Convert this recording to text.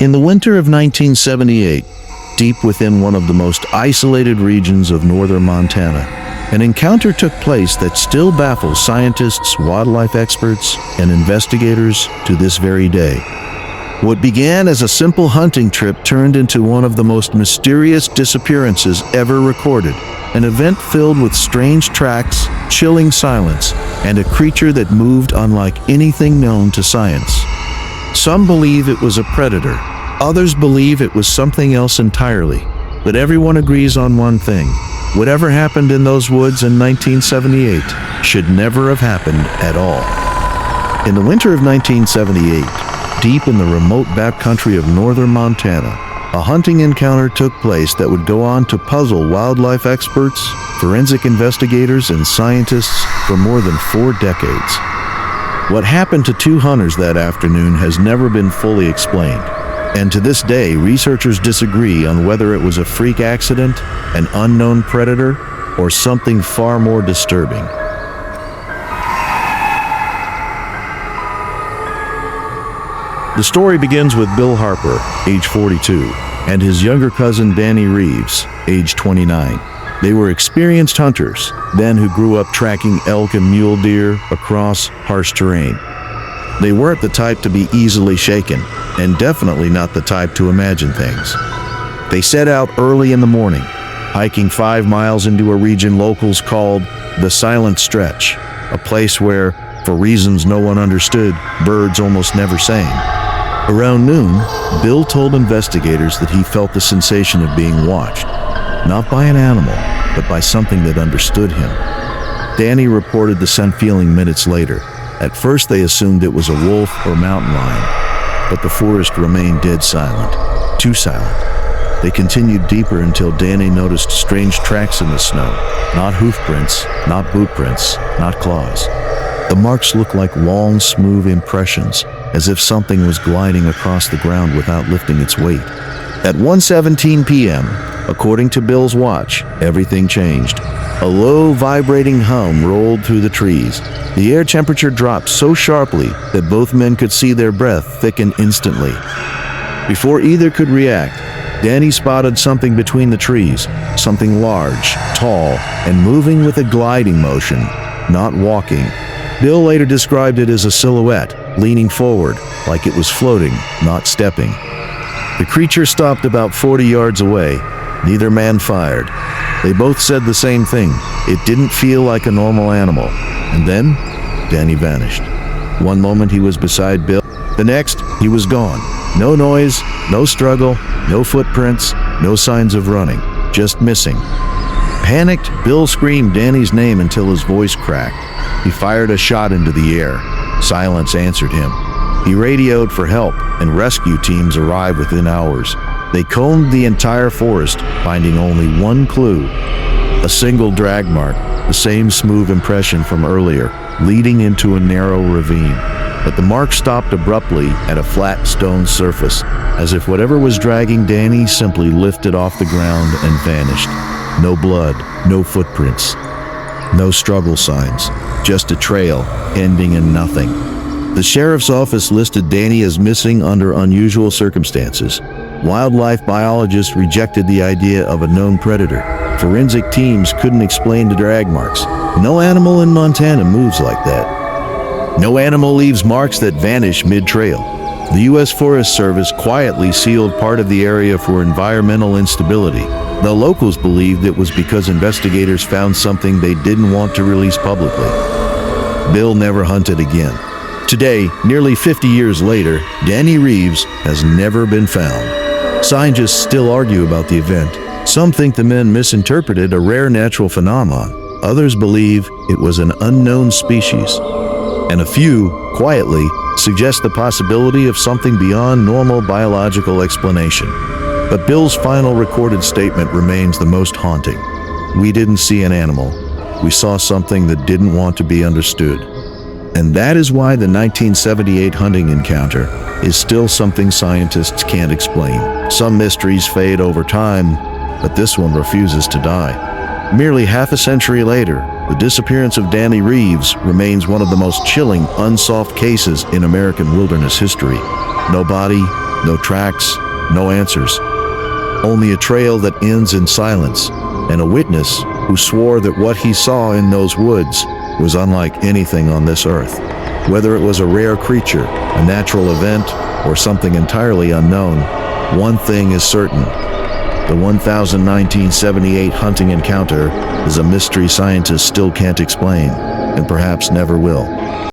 In the winter of 1978, deep within one of the most isolated regions of northern Montana, an encounter took place that still baffles scientists, wildlife experts, and investigators to this very day. What began as a simple hunting trip turned into one of the most mysterious disappearances ever recorded, an event filled with strange tracks, chilling silence, and a creature that moved unlike anything known to science. Some believe it was a predator. Others believe it was something else entirely. But everyone agrees on one thing. Whatever happened in those woods in 1978 should never have happened at all. In the winter of 1978, deep in the remote backcountry of northern Montana, a hunting encounter took place that would go on to puzzle wildlife experts, forensic investigators, and scientists for more than 4 decades. What happened to 2 hunters that afternoon has never been fully explained. And to this day, researchers disagree on whether it was a freak accident, an unknown predator, or something far more disturbing. The story begins with Bill Harper, age 42, and his younger cousin Danny Reeves, age 29. They were experienced hunters, then who grew up tracking elk and mule deer across harsh terrain. They weren't the type to be easily shaken, and definitely not the type to imagine things. They set out early in the morning, hiking 5 miles into a region locals called the Silent Stretch, a place where, for reasons no one understood, birds almost never sang. Around noon, Bill told investigators that he felt the sensation of being watched, not by an animal, but by something that understood him. Danny reported the scent feeling minutes later. At first they assumed it was a wolf or mountain lion, but the forest remained dead silent, too silent. They continued deeper until Danny noticed strange tracks in the snow, not hoof prints, not boot prints, not claws. The marks looked like long, smooth impressions, as if something was gliding across the ground without lifting its weight. At 1:17 p.m., according to Bill's watch, everything changed. A low, vibrating hum rolled through the trees. The air temperature dropped so sharply that both men could see their breath thicken instantly. Before either could react, Danny spotted something between the trees, something large, tall, and moving with a gliding motion, not walking. Bill later described it as a silhouette, leaning forward, like it was floating, not stepping. The creature stopped about 40 yards away. Neither man fired. They both said the same thing. It didn't feel like a normal animal. And then, Danny vanished. One moment he was beside Bill. The next, he was gone. No noise, no struggle, no footprints, no signs of running. Just missing. Panicked, Bill screamed Danny's name until his voice cracked. He fired a shot into the air. Silence answered him. He radioed for help, and rescue teams arrived within hours. They combed the entire forest, finding only one clue. A single drag mark, the same smooth impression from earlier, leading into a narrow ravine. But the mark stopped abruptly at a flat stone surface, as if whatever was dragging Danny simply lifted off the ground and vanished. No blood, no footprints, no struggle signs, just a trail ending in nothing. The sheriff's office listed Danny as missing under unusual circumstances. Wildlife biologists rejected the idea of a known predator. Forensic teams couldn't explain the drag marks. No animal in Montana moves like that. No animal leaves marks that vanish mid-trail. The U.S. Forest Service quietly sealed part of the area for environmental instability. The locals believed it was because investigators found something they didn't want to release publicly. Bill never hunted again. Today, nearly 50 years later, Danny Reeves has never been found. Scientists still argue about the event. Some think the men misinterpreted a rare natural phenomenon. Others believe it was an unknown species. And a few, quietly, suggest the possibility of something beyond normal biological explanation. But Bill's final recorded statement remains the most haunting. We didn't see an animal. We saw something that didn't want to be understood. And that is why the 1978 hunting encounter is still something scientists can't explain. Some mysteries fade over time, but this one refuses to die. Merely half a century later, the disappearance of Danny Reeves remains one of the most chilling, unsolved cases in American wilderness history. No body, No tracks, no answers. Only a trail that ends in silence, and a witness who swore that what he saw in those woods was unlike anything on this earth. Whether it was a rare creature, a natural event, or something entirely unknown, one thing is certain. The 1978 hunting encounter is a mystery scientists still can't explain, and perhaps never will.